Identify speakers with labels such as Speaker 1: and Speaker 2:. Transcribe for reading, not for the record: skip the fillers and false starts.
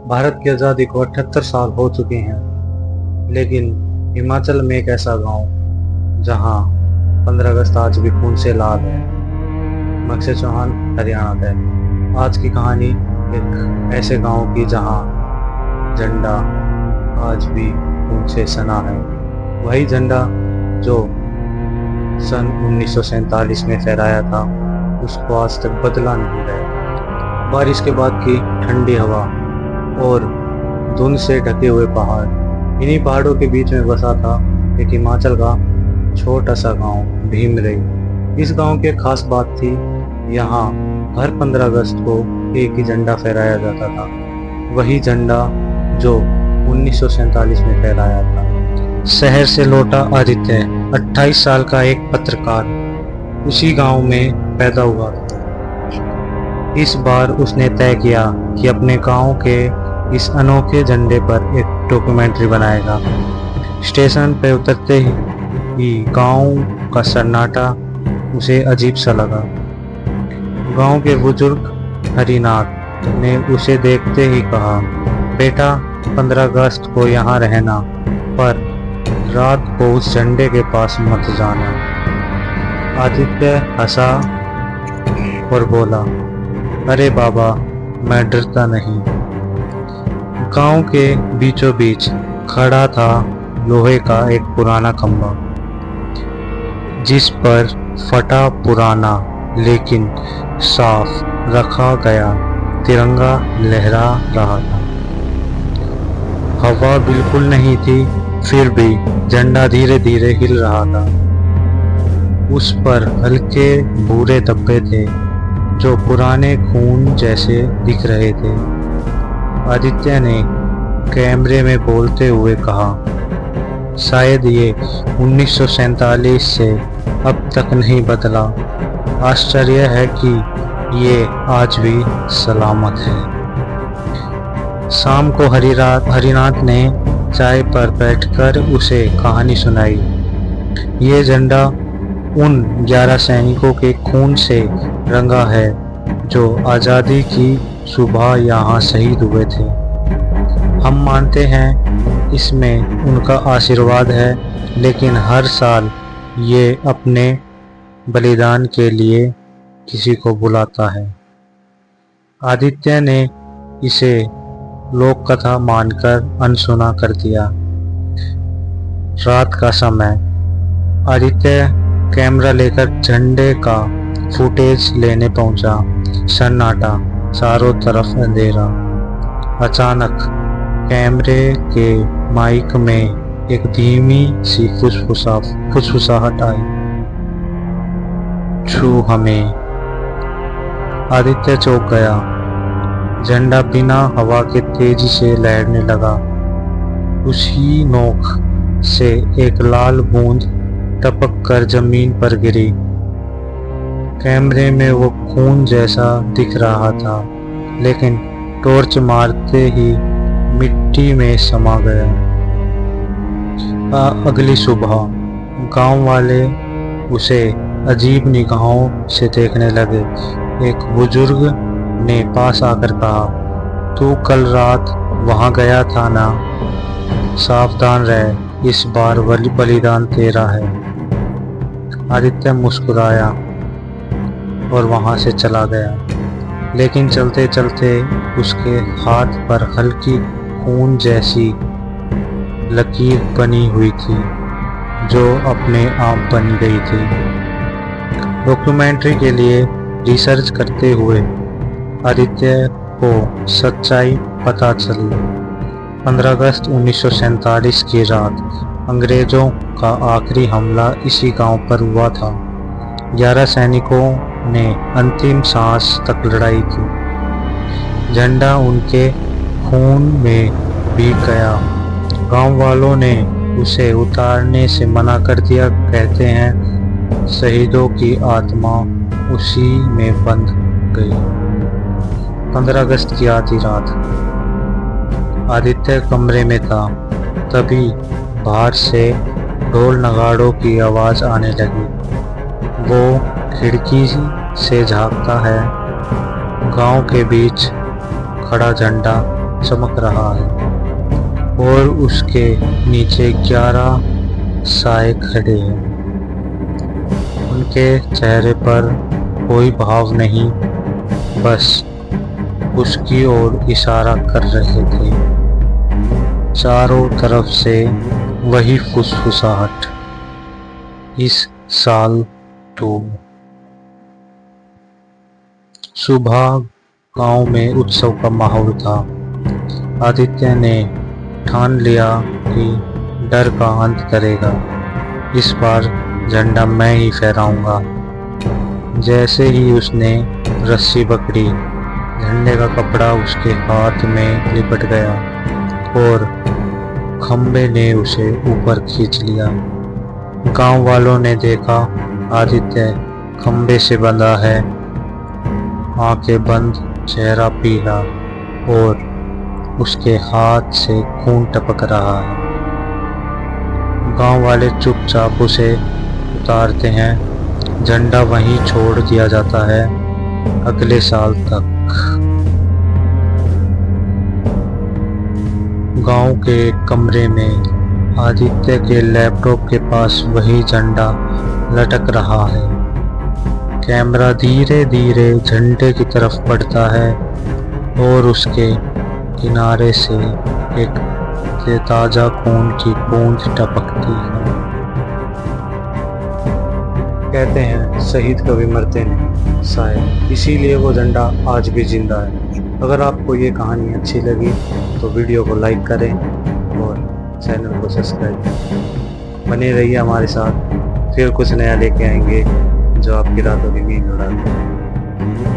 Speaker 1: भारत की आज़ादी को 78 साल हो चुके हैं, लेकिन हिमाचल में एक ऐसा गांव जहां 15 अगस्त आज भी खून से लाल है। मकसद चौहान, हरियाणा है। आज की कहानी एक ऐसे गांव की जहां झंडा आज भी खून से सना है। वही झंडा जो सन 1947 में फहराया था, उसको आज तक बदला नहीं गया। बारिश के बाद की ठंडी हवा और धुंध से ढके हुए पहाड़, इन्हीं पहाड़ों के बीच में बसा था एक हिमाचल का छोटा सा गांव भीमरई। इस गांव की एक खास बात थी, यहाँ हर 15 अगस्त को एक ही झंडा फहराया जाता था। वही झंडा जो 1947 में फहराया था। शहर से लौटा आदित्य 28 साल का एक पत्रकार उसी गांव में पैदा हुआ था। इस बार उसने तय किया कि अपने गांव के इस अनोखे झंडे पर एक डॉक्यूमेंट्री बनाएगा। स्टेशन पर उतरते ही गांव का सन्नाटा उसे अजीब सा लगा। गांव के बुजुर्ग हरिनाथ ने उसे देखते ही कहा, बेटा 15 अगस्त को यहाँ रहना, पर रात को उस झंडे के पास मत जाना। आदित्य हंसा और बोला, अरे बाबा, मैं डरता नहीं। गांव के बीचों बीच खड़ा था लोहे का एक पुराना खंभा, जिस पर फटा पुराना लेकिन साफ रखा गया तिरंगा लहरा रहा था। हवा बिल्कुल नहीं थी, फिर भी झंडा धीरे धीरे हिल रहा था। उस पर हल्के भूरे धब्बे थे जो पुराने खून जैसे दिख रहे थे। आदित्य ने कैमरे में बोलते हुए कहा, शायद ये 1947 से अब तक नहीं बदला। आश्चर्य है कि ये आज भी सलामत है। शाम को हरिनाथ ने चाय पर बैठकर उसे कहानी सुनाई। ये झंडा उन 11 सैनिकों के खून से रंगा है जो आज़ादी की सुबह यहाँ शहीद हुए थे। हम मानते हैं इसमें उनका आशीर्वाद है, लेकिन हर साल ये अपने बलिदान के लिए किसी को बुलाता है। आदित्य ने इसे लोक कथा मानकर अनसुना कर दिया। रात का समय, आदित्य कैमरा लेकर झंडे का फुटेज लेने पहुंचा। सन्नाटा, चारों तरफ अंधेरा। अचानक कैमरे के माइक में एक धीमी सी फुसफुसाहट आई, छू हमें। आदित्य चौंक गया। झंडा बिना हवा के तेजी से लहरने लगा। उसी नोक से एक लाल बूंद टपक कर जमीन पर गिरी। कैमरे में वो खून जैसा दिख रहा था, लेकिन टॉर्च मारते ही मिट्टी में समा गया। अगली सुबह गांव वाले उसे अजीब निगाहों से देखने लगे। एक बुजुर्ग ने पास आकर कहा, तू कल रात वहां गया था ना? सावधान रह, इस बार बलिदान तेरा है। आदित्य मुस्कुराया और वहां से चला गया, लेकिन चलते चलते उसके हाथ पर हल्की खून जैसी लकीर बनी हुई थी, जो अपने आप बन गई थी। डॉक्यूमेंट्री के लिए रिसर्च करते हुए आदित्य को सच्चाई पता चली। 15 अगस्त 1947 की रात अंग्रेजों का आखिरी हमला इसी गांव पर हुआ था। 11 सैनिकों ने अंतिम सांस तक लड़ाई की। झंडा उनके खून में भीग गया। गांव वालों ने उसे उतारने से मना कर दिया। कहते हैं शहीदों की आत्मा उसी में बंध गई। 15 अगस्त की आधी रात, आदित्य कमरे में था, तभी बाहर से ढोल नगाड़ों की आवाज़ आने लगी। वो खिड़की से झांकता है। गांव के बीच खड़ा झंडा चमक रहा है और उसके नीचे 11 साए खड़े हैं। उनके चेहरे पर कोई भाव नहीं, बस उसकी ओर इशारा कर रहे थे। चारों तरफ से वही फुसफुसाहट, इस साल तो। सुबह गांव में उत्सव का माहौल था। आदित्य ने ठान लिया कि डर का अंत करेगा। इस बार झंडा मैं ही फहराऊंगा। जैसे ही उसने रस्सी पकड़ी, झंडे का कपड़ा उसके हाथ में लिपट गया और खंबे ने उसे ऊपर खींच लिया। गांव वालों ने देखा आदित्य खंबे से बंधा है, आंखें बंद, चेहरा पीला और उसके हाथ से खून टपक रहा है। गांव वाले चुपचाप उसे उतारते हैं। झंडा वहीं छोड़ दिया जाता है अगले साल तक। गांव के एक कमरे में आदित्य के लैपटॉप के पास वही झंडा लटक रहा है। कैमरा धीरे धीरे झंडे की तरफ बढ़ता है और उसके किनारे से एक ताजा खून की बूंद टपकती है। कहते हैं शहीद कभी मरते नहीं, शायद इसीलिए वो झंडा आज भी जिंदा है। अगर आपको ये कहानी अच्छी लगी तो वीडियो को लाइक करें और चैनल को सब्सक्राइब करें। बने रहिए हमारे साथ, फिर कुछ नया लेके आएंगे जो आपकी रातों की नींद उड़ा दें।